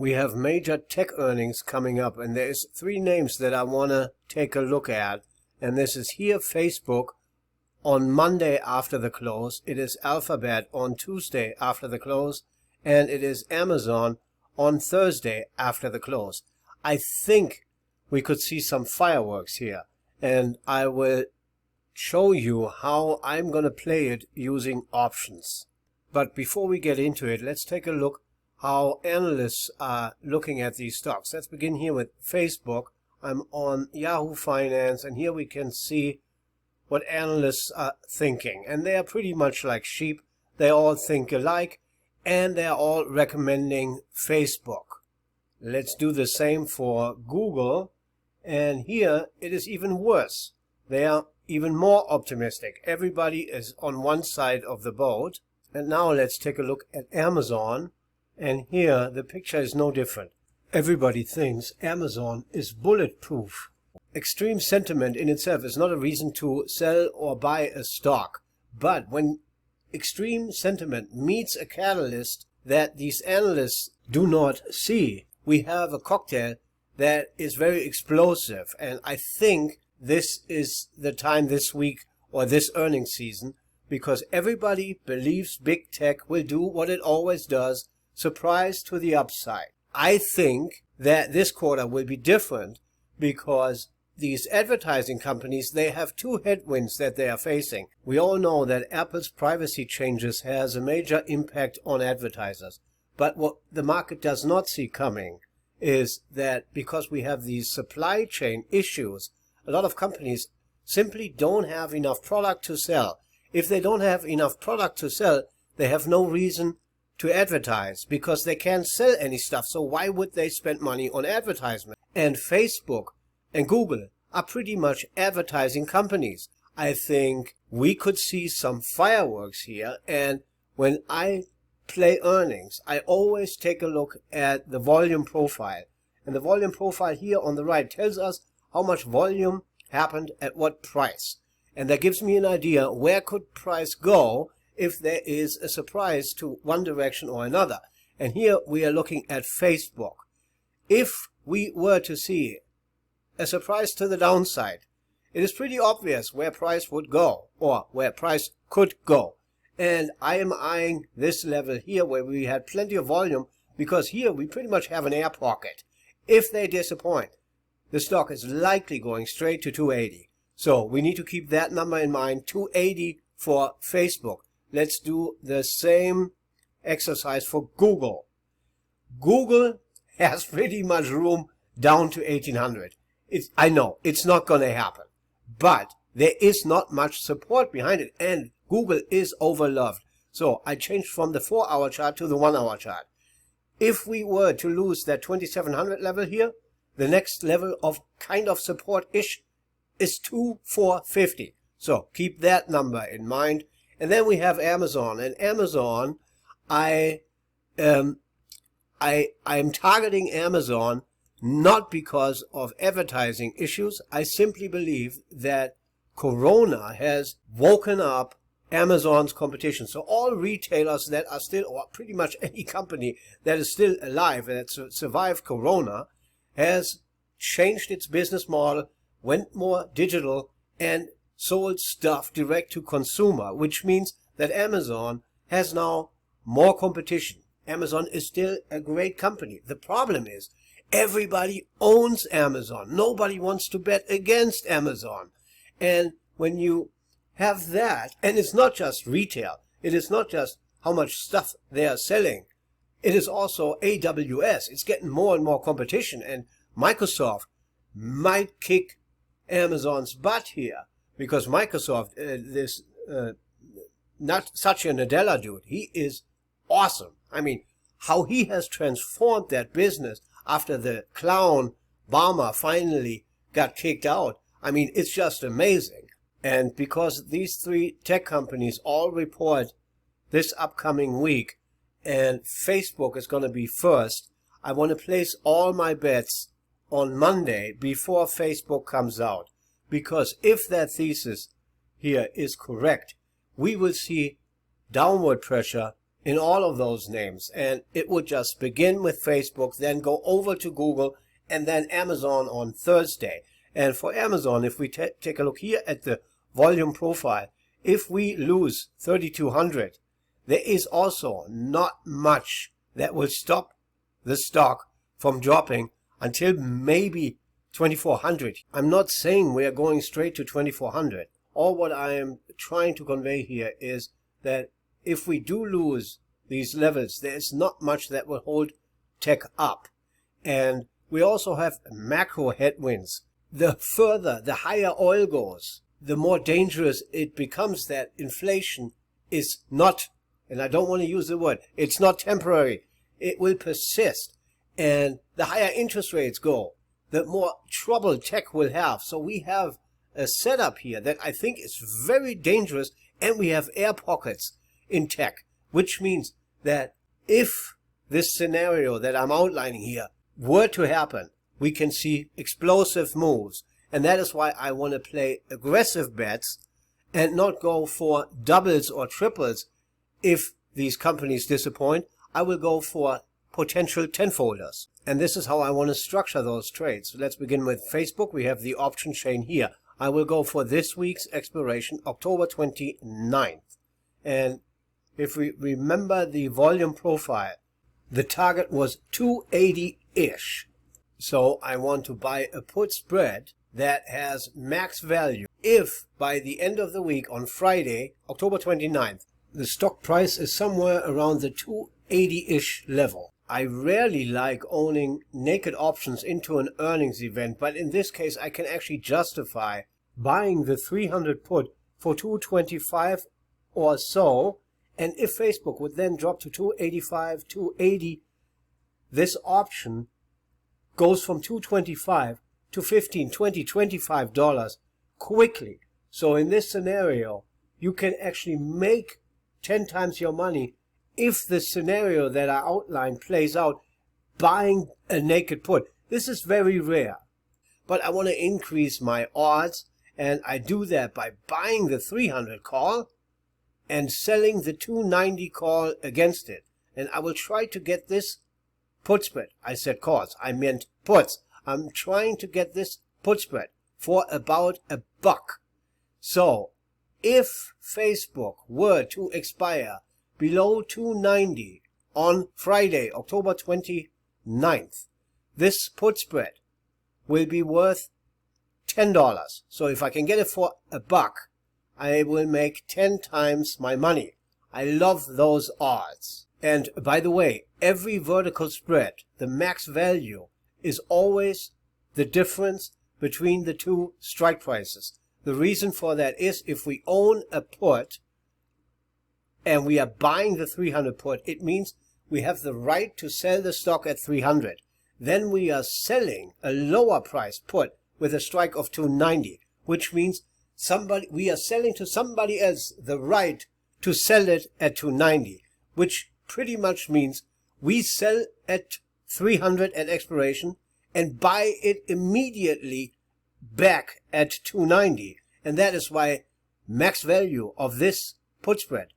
we have major tech earnings coming up, and there's three names that I want to take a look at. And this is here Facebook on Monday after the close, it is Alphabet on Tuesday after the close, and it is Amazon on Thursday after the close. I think we could see some fireworks here, and I will show you how I'm going to play it using options. But before we get into it, let's take a look how analysts are looking at these stocks. Let's begin here with Facebook. I'm on Yahoo Finance, and here we can see what analysts are thinking. And they are pretty much like sheep. They all think alike, and they're all recommending Facebook. Let's do the same for Google. And here it is even worse. They are even more optimistic. Everybody is on one side of the boat. And now let's take a look at Amazon. And here the picture is no different. Everybody thinks Amazon is bulletproof. Extreme sentiment in itself is not a reason to sell or buy a stock. But when extreme sentiment meets a catalyst that these analysts do not see, we have a cocktail that is very explosive. And I think this is the time this week or this earnings season, because everybody believes big tech will do what it always does, surprise to the upside. I think that this quarter will be different because these advertising companies, they have two headwinds that they are facing. We all know that Apple's privacy changes has a major impact on advertisers. But what the market does not see coming is that because we have these supply chain issues, a lot of companies simply don't have enough product to sell. If they don't have enough product to sell, they have no reason to advertise because they can't sell any stuff. So why would they spend money on advertisement? And Facebook and Google are pretty much advertising companies. I think we could see some fireworks here. And when I play earnings, I always take a look at the volume profile. And the volume profile here on the right tells us how much volume happened at what price. And that gives me an idea where could price go if there is a surprise to one direction or another. And here we are looking at Facebook. If we were to see a surprise to the downside, it is pretty obvious where price would go or where price could go. And I am eyeing this level here where we had plenty of volume, because here we pretty much have an air pocket. If they disappoint, the stock is likely going straight to 280. So we need to keep that number in mind, 280 for Facebook. Let's do the same exercise for Google. Google has pretty much room down to 1800. I know it's not going to happen, but there is not much support behind it, and Google is overloved. So I changed from the 4-hour chart to the 1-hour chart. If we were to lose that 2700 level here, the next level of kind of support-ish is 2450. So keep that number in mind. And then we have Amazon. And Amazon, I'm targeting Amazon not because of advertising issues. I simply believe that Corona has woken up Amazon's competition. So all retailers that are still, or pretty much any company that is still alive and that survived Corona, has changed its business model, went more digital, and sold stuff direct to consumer, which means that Amazon has now more competition. Amazon is still a great company. The problem is everybody owns Amazon. Nobody wants to bet against Amazon. And when you have that, and it's not just retail, it is not just how much stuff they are selling, it is also AWS. It's getting more and more competition, and Microsoft might kick Amazon's butt here, because Microsoft, not Satya Nadella dude, he is awesome. I mean, how he has transformed that business after the clown Obama finally got kicked out. I mean, it's just amazing. And because these three tech companies all report this upcoming week, and Facebook is going to be first, I want to place all my bets on Monday before Facebook comes out. Because if that thesis here is correct, we will see downward pressure in all of those names, and it would just begin with Facebook, then go over to Google, and then Amazon on Thursday. And for Amazon, if we take a look here at the volume profile, if we lose 3,200, there is also not much that will stop the stock from dropping until maybe 2,400. I'm not saying we are going straight to 2,400. All what I am trying to convey here is that if we do lose these levels, there is not much that will hold tech up. And we also have macro headwinds. The further, the higher oil goes, the more dangerous it becomes that inflation is not, and I don't want to use the word, it's not temporary. It will persist. And the higher interest rates go, the more trouble tech will have. So we have a setup here that I think is very dangerous, and we have air pockets in tech, which means that if this scenario that I'm outlining here were to happen, we can see explosive moves. And that is why I want to play aggressive bets and not go for doubles or triples. If these companies disappoint, I will go for potential tenfolders. And this is how I want to structure those trades. Let's begin with Facebook. We have the option chain here. I will go for this week's expiration, October 29th. And if we remember the volume profile, the target was 280-ish. So I want to buy a put spread that has max value. If by the end of the week on Friday, October 29th, the stock price is somewhere around the 280-ish level. I rarely like owning naked options into an earnings event, but in this case I can actually justify buying the 300 put for 225 or so. And if Facebook would then drop to 285, 280, this option goes from 225 to $15, $20, $25 quickly. So in this scenario, you can actually make 10 times your money if the scenario that I outlined plays out, buying a naked put. This is very rare, but I want to increase my odds, and I do that by buying the 300 call and selling the 290 call against it. And I will try to get this put spread. I said calls, I meant puts. I'm trying to get this put spread for about $1. So if Facebook were to expire below 290 on Friday, October 29th, this put spread will be worth $10. So if I can get it for $1, I will make 10 times my money. I love those odds. And by the way, every vertical spread, the max value, is always the difference between the two strike prices. The reason for that is if we own a put and we are buying the 300 put, it means we have the right to sell the stock at 300. Then we are selling a lower price put with a strike of 290, which means we are selling to somebody else the right to sell it at 290, which pretty much means we sell at 300 at expiration and buy it immediately back at 290. And that is why max value of this put spread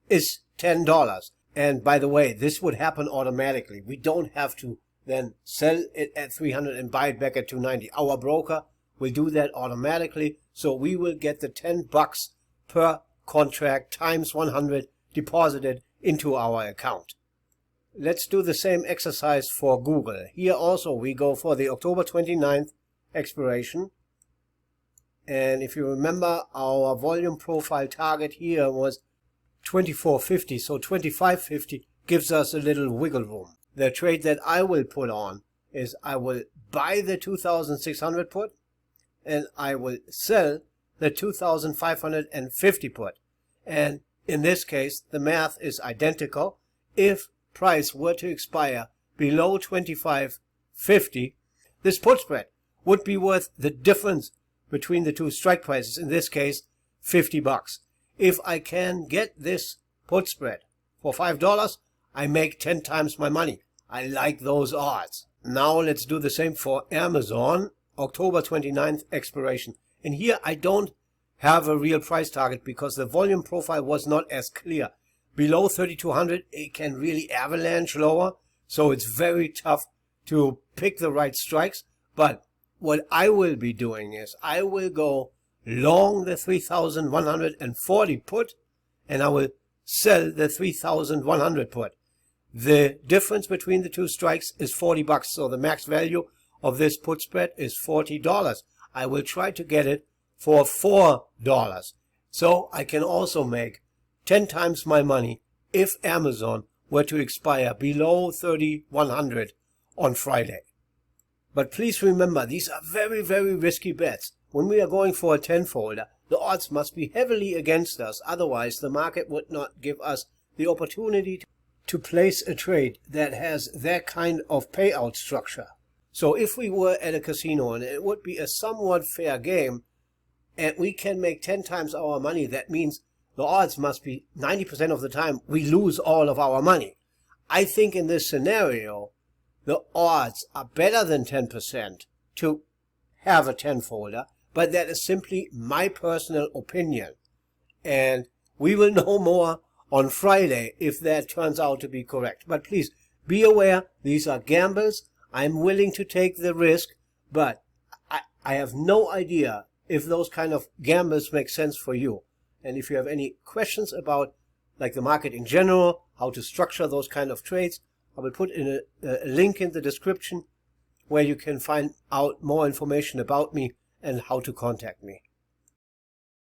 is $10. And by the way, this would happen automatically. We don't have to then sell it at 300 and buy it back at 290. Our broker will do that automatically. So we will get the $10 per contract times 100 deposited into our account. Let's do the same exercise for Google. Here also we go for the October 29th expiration. And if you remember, our volume profile target here was 2450, so 2550 gives us a little wiggle room. The trade that I will put on is I will buy the 2600 put and I will sell the 2550 put. And in this case, the math is identical. If price were to expire below 2550, this put spread would be worth the difference between the two strike prices, in this case $50. If I can get this put spread for $5, I make 10 times my money. I like those odds. Now let's do the same for Amazon, October 29th expiration. And here I don't have a real price target because the volume profile was not as clear. below 3,200, it can really avalanche lower. So it's very tough to pick the right strikes. But what I will be doing is I will go long the 3,140 put, and I will sell the 3,100 put. The difference between the two strikes is $40. So the max value of this put spread is $40. I will try to get it for $4. So I can also make 10 times my money if Amazon were to expire below 3,100 on Friday. But please remember, these are very, very risky bets. When we are going for a 10-folder, the odds must be heavily against us. Otherwise, the market would not give us the opportunity to place a trade that has that kind of payout structure. So if we were at a casino and it would be a somewhat fair game and we can make 10 times our money, that means the odds must be 90% of the time we lose all of our money. I think in this scenario, the odds are better than 10% to have a 10-folder, but that is simply my personal opinion. And we will know more on Friday if that turns out to be correct. But please be aware, these are gambles. I'm willing to take the risk, but I have no idea if those kind of gambles make sense for you. And if you have any questions about like the market in general, how to structure those kind of trades, I will put in a link in the description where you can find out more information about me and how to contact me.